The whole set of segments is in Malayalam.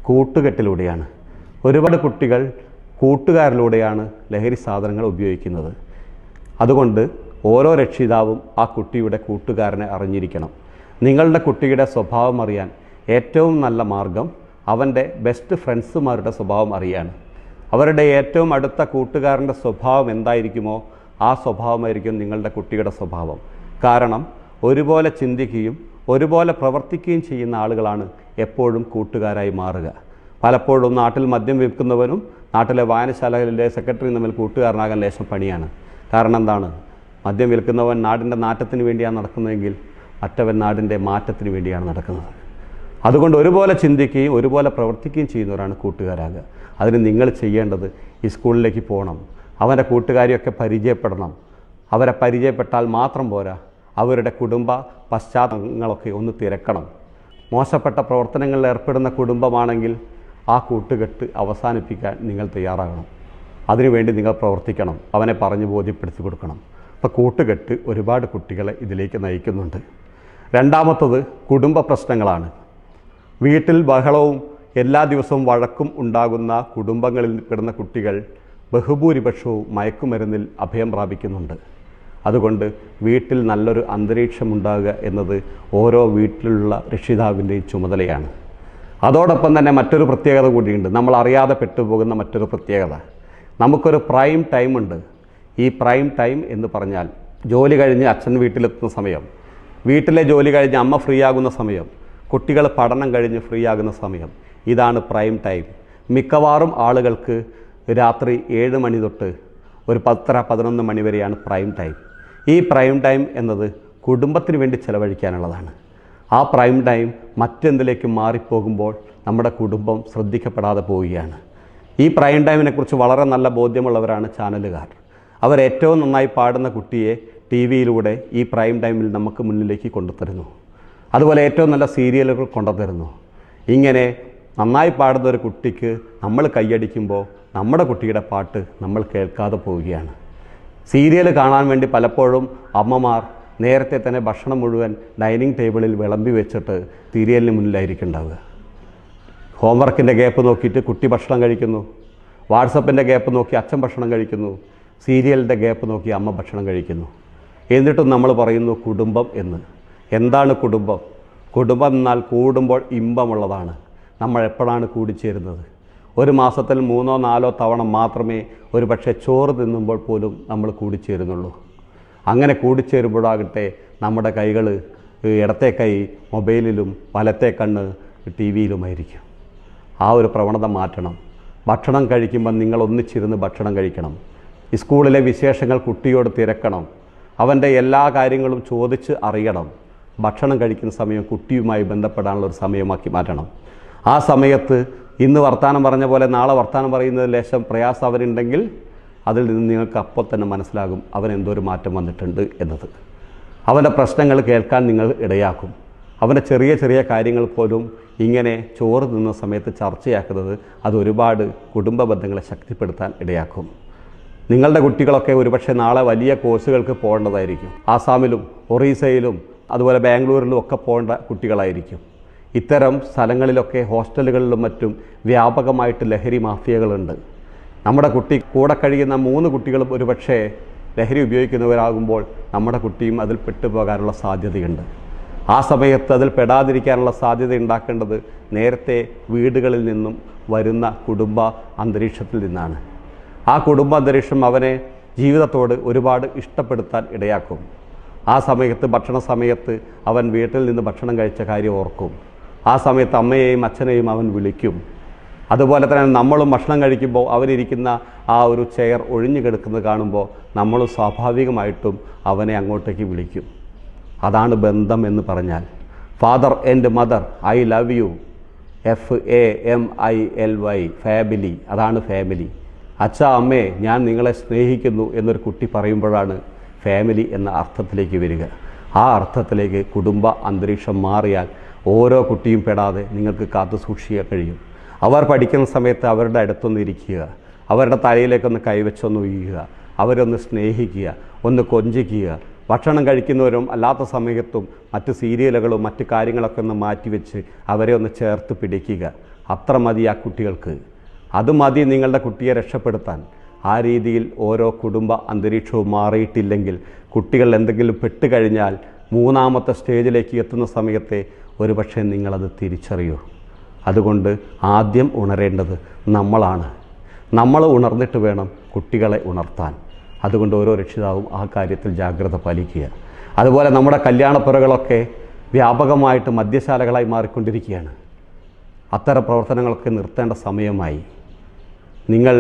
കൂട്ടുകെട്ടിലൂടെയാണ്. ഒരുപാട് കുട്ടികൾ കൂട്ടുകാരിലൂടെയാണ് ലഹരി സാധനങ്ങൾ ഉപയോഗിക്കുന്നത്. അതുകൊണ്ട് ഓരോ രക്ഷിതാവും ആ കുട്ടിയുടെ കൂട്ടുകാരനെ അറിഞ്ഞിരിക്കണം. നിങ്ങളുടെ കുട്ടിയുടെ സ്വഭാവം അറിയാൻ ഏറ്റവും നല്ല മാർഗം അവൻ്റെ ബെസ്റ്റ് ഫ്രണ്ട്സുമാരുടെ സ്വഭാവം അറിയാണ്. അവരുടെ ഏറ്റവും അടുത്ത കൂട്ടുകാരൻ്റെ സ്വഭാവം എന്തായിരിക്കുമോ ആ സ്വഭാവമായിരിക്കും നിങ്ങളുടെ കുട്ടിയുടെ സ്വഭാവം. കാരണം ഒരുപോലെ ചിന്തിക്കുകയും ഒരുപോലെ പ്രവർത്തിക്കുകയും ചെയ്യുന്ന ആളുകളാണ് എപ്പോഴും കൂട്ടുകാരായി മാറുക. പലപ്പോഴും നാട്ടിൽ മദ്യം വിൽക്കുന്നവനും നാട്ടിലെ വായനശാലകളിലെ സെക്രട്ടറിയും തമ്മിൽ കൂട്ടുകാരനാകാൻ ലേശം പണിയാണ്. കാരണം എന്താണ്? മദ്യം വിൽക്കുന്നവൻ നാടിൻ്റെ നാറ്റത്തിന് വേണ്ടിയാണ് നടക്കുന്നതെങ്കിൽ മറ്റവൻ നാടിൻ്റെ മാറ്റത്തിന് വേണ്ടിയാണ് നടക്കുന്നത്. അതുകൊണ്ട് ഒരുപോലെ ചിന്തിക്കുകയും ഒരുപോലെ പ്രവർത്തിക്കുകയും ചെയ്യുന്നവരാണ് കൂട്ടുകാരാകുക. അതിന് നിങ്ങൾ ചെയ്യേണ്ടത് ഈ സ്കൂളിലേക്ക് പോകണം, അവൻ്റെ കൂട്ടുകാരെയൊക്കെ പരിചയപ്പെടണം. അവരെ പരിചയപ്പെട്ടാൽ മാത്രം പോരാ, അവരുടെ കുടുംബ പശ്ചാത്തലങ്ങളൊക്കെ ഒന്ന് തിരക്കണം. മോശപ്പെട്ട പ്രവർത്തനങ്ങളിൽ ഏർപ്പെടുന്ന കുടുംബമാണെങ്കിൽ ആ കൂട്ടുകെട്ട് അവസാനിപ്പിക്കാൻ നിങ്ങൾ തയ്യാറാകണം. അതിനുവേണ്ടി നിങ്ങൾ പ്രവർത്തിക്കണം, അവനെ പറഞ്ഞ് ബോധ്യപ്പെടുത്തി കൊടുക്കണം. അപ്പോൾ കൂട്ടുകെട്ട് ഒരുപാട് കുട്ടികളെ ഇതിലേക്ക് നയിക്കുന്നുണ്ട്. രണ്ടാമത്തത് കുടുംബ പ്രശ്നങ്ങളാണ്. വീട്ടിൽ ബഹളവും എല്ലാ ദിവസവും വഴക്കും ഉണ്ടാകുന്ന കുടുംബങ്ങളിൽ പെടുന്ന കുട്ടികൾ ബഹുഭൂരിപക്ഷവും മയക്കുമരുന്നിൽ അഭയം പ്രാപിക്കുന്നുണ്ട്. അതുകൊണ്ട് വീട്ടിൽ നല്ലൊരു അന്തരീക്ഷമുണ്ടാകുക എന്നത് ഓരോ വീട്ടിലുള്ള രക്ഷിതാവിൻ്റെയും ചുമതലയാണ്. അതോടൊപ്പം തന്നെ മറ്റൊരു പ്രത്യേകത കൂടിയുണ്ട്. നമ്മൾ അറിയാതെ പെട്ടുപോകുന്ന മറ്റൊരു പ്രത്യേകത, നമുക്കൊരു പ്രൈം ടൈമുണ്ട്. ഈ പ്രൈം ടൈം എന്ന് പറഞ്ഞാൽ ജോലി കഴിഞ്ഞ് അച്ഛൻ വീട്ടിലെത്തുന്ന സമയം, വീട്ടിലെ ജോലി കഴിഞ്ഞ് അമ്മ ഫ്രീ ആകുന്ന സമയം, കുട്ടികൾ പഠനം കഴിഞ്ഞ് ഫ്രീ ആകുന്ന സമയം, ഇതാണ് പ്രൈം ടൈം. മിക്കവാറും ആളുകൾക്ക് രാത്രി 7 മണി തൊട്ട് ഒരു 10-11 മണി വരെയാണ് പ്രൈം ടൈം. ഈ പ്രൈം ടൈം എന്നത് കുടുംബത്തിന് വേണ്ടി ചെലവഴിക്കാനുള്ളതാണ്. ആ പ്രൈം ടൈം മറ്റെന്തിലേക്ക് മാറിപ്പോകുമ്പോൾ നമ്മുടെ കുടുംബം ശ്രദ്ധിക്കപ്പെടാതെ പോവുകയാണ്. ഈ പ്രൈം ടൈമിനെക്കുറിച്ച് വളരെ നല്ല ബോധ്യമുള്ളവരാണ് ചാനലുകാർ. അവർ ഏറ്റവും നന്നായി പാടുന്ന കുട്ടിയെ ടി വിയിലൂടെ ഈ പ്രൈം ടൈമിൽ നമുക്ക് മുന്നിലേക്ക് കൊണ്ടുതരുന്നു. അതുപോലെ ഏറ്റവും നല്ല സീരിയലുകൾ കൊണ്ടുതരുന്നു. ഇങ്ങനെ നന്നായി പാടുന്ന ഒരു കുട്ടിക്ക് നമ്മൾ കൈയടിക്കുമ്പോൾ നമ്മുടെ കുട്ടിയുടെ പാട്ട് നമ്മൾ കേൾക്കാതെ പോവുകയാണ്. സീരിയൽ കാണാൻ വേണ്ടി പലപ്പോഴും അമ്മമാർ നേരത്തെ തന്നെ ഭക്ഷണം മുഴുവൻ ഡൈനിങ് ടേബിളിൽ വിളമ്പി വെച്ചിട്ട് സീരിയലിന് മുന്നിലായിരിക്കുന്നുണ്ടാവുക. ഹോംവർക്കിൻ്റെ ഗ്യാപ്പ് നോക്കിയിട്ട് കുട്ടി ഭക്ഷണം കഴിക്കുന്നു, വാട്സപ്പിൻ്റെ ഗ്യാപ്പ് നോക്കി അച്ഛൻ ഭക്ഷണം കഴിക്കുന്നു, സീരിയലിൻ്റെ ഗ്യാപ്പ് നോക്കി അമ്മ ഭക്ഷണം കഴിക്കുന്നു. എന്നിട്ടും നമ്മൾ പറയുന്നു കുടുംബം എന്ന്. എന്താണ് കുടുംബം? കുടുംബം എന്നാൽ കൂടുമ്പോൾ ഇമ്പമുള്ളതാണ്. നമ്മൾ എപ്പോഴാണ് കൂടിച്ചേരുന്നത്? ഒരു മാസത്തിൽ 3-4 തവണ മാത്രമേ ഒരു പക്ഷേ ചോറ് തിന്നുമ്പോൾ പോലും നമ്മൾ കൂടിച്ചേരുന്നുള്ളൂ. അങ്ങനെ കൂടിച്ചേരുമ്പോഴാകട്ടെ നമ്മുടെ കൈകൾ ഇടത്തെ കൈ മൊബൈലിലും വലത്തെ കണ്ണ് ടി വിയിലുമായിരിക്കും. ആ ഒരു പ്രവണത മാറ്റണം. ഭക്ഷണം കഴിക്കുമ്പോൾ നിങ്ങൾ ഒന്നിച്ചിരുന്ന് ഭക്ഷണം കഴിക്കണം. സ്കൂളിലെ വിശേഷങ്ങൾ കുട്ടിയോട് തിരക്കണം. അവൻ്റെ എല്ലാ കാര്യങ്ങളും ചോദിച്ച് അറിയണം. ഭക്ഷണം കഴിക്കുന്ന സമയം കുട്ടിയുമായി ബന്ധപ്പെടാനുള്ള ഒരു സമയമാക്കി മാറ്റണം. ആ സമയത്ത് ഇന്ന് വർത്തമാനം പറഞ്ഞ പോലെ നാളെ വർത്തമാനം പറയുന്നത് ലേശം പ്രയാസം അവരുണ്ടെങ്കിൽ അതിൽ നിന്ന് നിങ്ങൾക്ക് അപ്പോൾ തന്നെ മനസ്സിലാകും അവൻ എന്തോ ഒരു മാറ്റം വന്നിട്ടുണ്ട് എന്നത്. അവൻ്റെ പ്രശ്നങ്ങൾ കേൾക്കാൻ നിങ്ങൾ ഇടയാക്കും. അവൻ്റെ ചെറിയ ചെറിയ കാര്യങ്ങൾ പോലും ഇങ്ങനെ ചോറ് തിന്ന സമയത്ത് ചർച്ചയാക്കുന്നത് അത് ഒരുപാട് കുടുംബ ബന്ധങ്ങളെ ശക്തിപ്പെടുത്താൻ ഇടയാക്കും. നിങ്ങളുടെ കുട്ടികളൊക്കെ ഒരുപക്ഷെ നാളെ വലിയ കോഴ്സുകൾക്ക് പോകേണ്ടതായിരിക്കും. ആസാമിലും ഒറീസയിലും അതുപോലെ ബാംഗ്ലൂരിലും ഒക്കെ പോകേണ്ട കുട്ടികളായിരിക്കും. ഇത്തരം സ്ഥലങ്ങളിലൊക്കെ ഹോസ്റ്റലുകളിലും മറ്റും വ്യാപകമായിട്ട് ലഹരി മാഫിയകളുണ്ട്. നമ്മുടെ കുട്ടി കൂടെ കഴിയുന്ന 3 കുട്ടികളും ഒരുപക്ഷെ ലഹരി ഉപയോഗിക്കുന്നവരാകുമ്പോൾ നമ്മുടെ കുട്ടിയും അതിൽ പെട്ടുപോകാനുള്ള സാധ്യതയുണ്ട്. ആ സമയത്ത് അതിൽ പെടാതിരിക്കാനുള്ള സാധ്യത ഉണ്ടാക്കേണ്ടത് നേരത്തെ വീടുകളിൽ നിന്നും വരുന്ന കുടുംബ അന്തരീക്ഷത്തിൽ നിന്നാണ്. ആ കുടുംബ അന്തരീക്ഷം അവനെ ജീവിതത്തോട് ഒരുപാട് ഇഷ്ടപ്പെടുത്താൻ ഇടയാക്കും. ആ സമയത്ത് ഭക്ഷണ സമയത്ത് അവൻ വീട്ടിൽ നിന്ന് ഭക്ഷണം കഴിച്ച കാര്യം ഓർക്കും. ആ സമയത്ത് അമ്മയെയും അച്ഛനെയും അവൻ വിളിക്കും. അതുപോലെ തന്നെ നമ്മളും ഭക്ഷണം കഴിക്കുമ്പോൾ അവരിയ്ക്കുന്ന ആ ഒരു ചെയർ ഒഴിഞ്ഞു കിടക്കുന്നത് കാണുമ്പോൾ നമ്മൾ സ്വാഭാവികമായിട്ടും അവനെ അങ്ങോട്ടേക്ക് വിളിക്കും. അതാണ് ബന്ധം എന്ന് പറഞ്ഞാൽ. Father and mother, I love you, FAMILY, family. അതാണ് ഫാമിലി. അച്ഛാ അമ്മേ ഞാൻ നിങ്ങളെ സ്നേഹിക്കുന്നു എന്നൊരു കുട്ടി പറയുമ്പോഴാണ് ഫാമിലി എന്ന അർത്ഥത്തിലേക്ക് വരിക. ആ അർത്ഥത്തിലേക്ക് കുടുംബ അന്തരീക്ഷം മാറിയാൽ ഓരോ കുട്ടിയും പെടാതെ നിങ്ങൾക്ക് കാത്തു സൂക്ഷിക്കാൻ കഴിയും. അവർ പഠിക്കുന്ന സമയത്ത് അവരുടെ അടുത്തൊന്ന് ഇരിക്കുക, അവരുടെ തലയിലേക്കൊന്ന് കൈവച്ചൊന്ന് വീഴുക, അവരൊന്ന് സ്നേഹിക്കുക, ഒന്ന് കൊഞ്ചിക്കുക. ഭക്ഷണം കഴിക്കുന്നവരും അല്ലാത്ത സമയത്തും മറ്റ് സീരിയലുകളും മറ്റ് കാര്യങ്ങളൊക്കെ ഒന്ന് മാറ്റിവെച്ച് അവരെ ഒന്ന് ചേർത്ത് പിടിക്കുക. അത്ര മതി ആ കുട്ടികൾക്ക്. അത് മതി നിങ്ങളുടെ കുട്ടിയെ രക്ഷപ്പെടുത്താൻ. ആ രീതിയിൽ ഓരോ കുടുംബ അന്തരീക്ഷവും മാറിയിട്ടില്ലെങ്കിൽ കുട്ടികൾ എന്തെങ്കിലും പെട്ടുകഴിഞ്ഞാൽ മൂന്നാമത്തെ സ്റ്റേജിലേക്ക് എത്തുന്ന സമയത്തെ ഒരുപക്ഷെ നിങ്ങളത് തിരിച്ചറിയൂ. അതുകൊണ്ട് ആദ്യം ഉണരേണ്ടത് നമ്മളാണ്. നമ്മൾ ഉണർന്നിട്ട് വേണം കുട്ടികളെ ഉണർത്താൻ. അതുകൊണ്ട് ഓരോ രക്ഷിതാവും ആ കാര്യത്തിൽ ജാഗ്രത പാലിക്കുക. അതുപോലെ നമ്മുടെ കല്യാണപ്പുരകളൊക്കെ വ്യാപകമായിട്ട് മദ്യശാലകളായി മാറിക്കൊണ്ടിരിക്കുകയാണ്. അത്തരം പ്രവർത്തനങ്ങളൊക്കെ നിർത്തേണ്ട സമയമായി. നിങ്ങൾ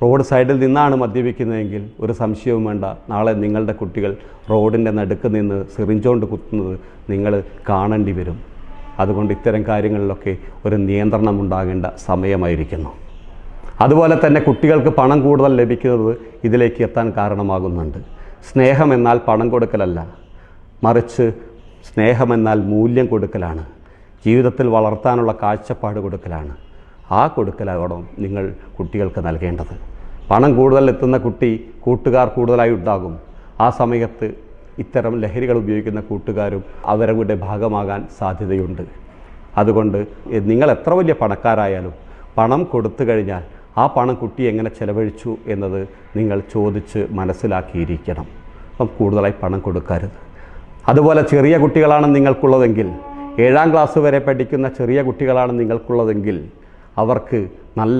റോഡ് സൈഡിൽ നിന്നാണ് മദ്യപിക്കുന്നതെങ്കിൽ ഒരു സംശയവും വേണ്ട, നാളെ നിങ്ങളുടെ കുട്ടികൾ റോഡിൻ്റെ നടുക്ക് നിന്ന് സിറിഞ്ചോണ്ട് കുത്തുന്നത് നിങ്ങൾ കാണേണ്ടി വരും. അതുകൊണ്ട് ഇത്തരം കാര്യങ്ങളിലൊക്കെ ഒരു നിയന്ത്രണം ഉണ്ടാകേണ്ട സമയമായിരിക്കുന്നു. അതുപോലെ തന്നെ കുട്ടികൾക്ക് പണം കൂടുതൽ ലഭിക്കുന്നത് ഇതിലേക്ക് എത്താൻ കാരണമാകുന്നുണ്ട്. സ്നേഹമെന്നാൽ പണം കൊടുക്കലല്ല, മറിച്ച് സ്നേഹമെന്നാൽ മൂല്യം കൊടുക്കലാണ്. ജീവിതത്തിൽ വളർത്താനുള്ള കാഴ്ചപ്പാട് കൊടുക്കലാണ്. ആ കൊടുക്കലാകണം നിങ്ങൾ കുട്ടികൾക്ക് നൽകേണ്ടത്. പണം കൂടുതൽ എത്തുന്ന കുട്ടി കൂട്ടുകാർ കൂടുതലായി ഉണ്ടാകും. ആ സമയത്ത് ഇത്തരം ലഹരികൾ ഉപയോഗിക്കുന്ന കൂട്ടുകാരും അവരുടെ ഭാഗമാകാൻ സാധ്യതയുണ്ട്. അതുകൊണ്ട് നിങ്ങൾ എത്ര വലിയ പണക്കാരായാലും പണം കൊടുത്തു കഴിഞ്ഞാൽ ആ പണം കുട്ടി എങ്ങനെ ചെലവഴിച്ചു എന്നത് നിങ്ങൾ ചോദിച്ച് മനസ്സിലാക്കിയിരിക്കണം. അപ്പം കൂടുതലായി പണം കൊടുക്കരുത്. അതുപോലെ ചെറിയ കുട്ടികളാണ് നിങ്ങൾക്കുള്ളതെങ്കിൽ, 7ാം ക്ലാസ് വരെ പഠിക്കുന്ന ചെറിയ കുട്ടികളാണ് നിങ്ങൾക്കുള്ളതെങ്കിൽ അവർക്ക് നല്ല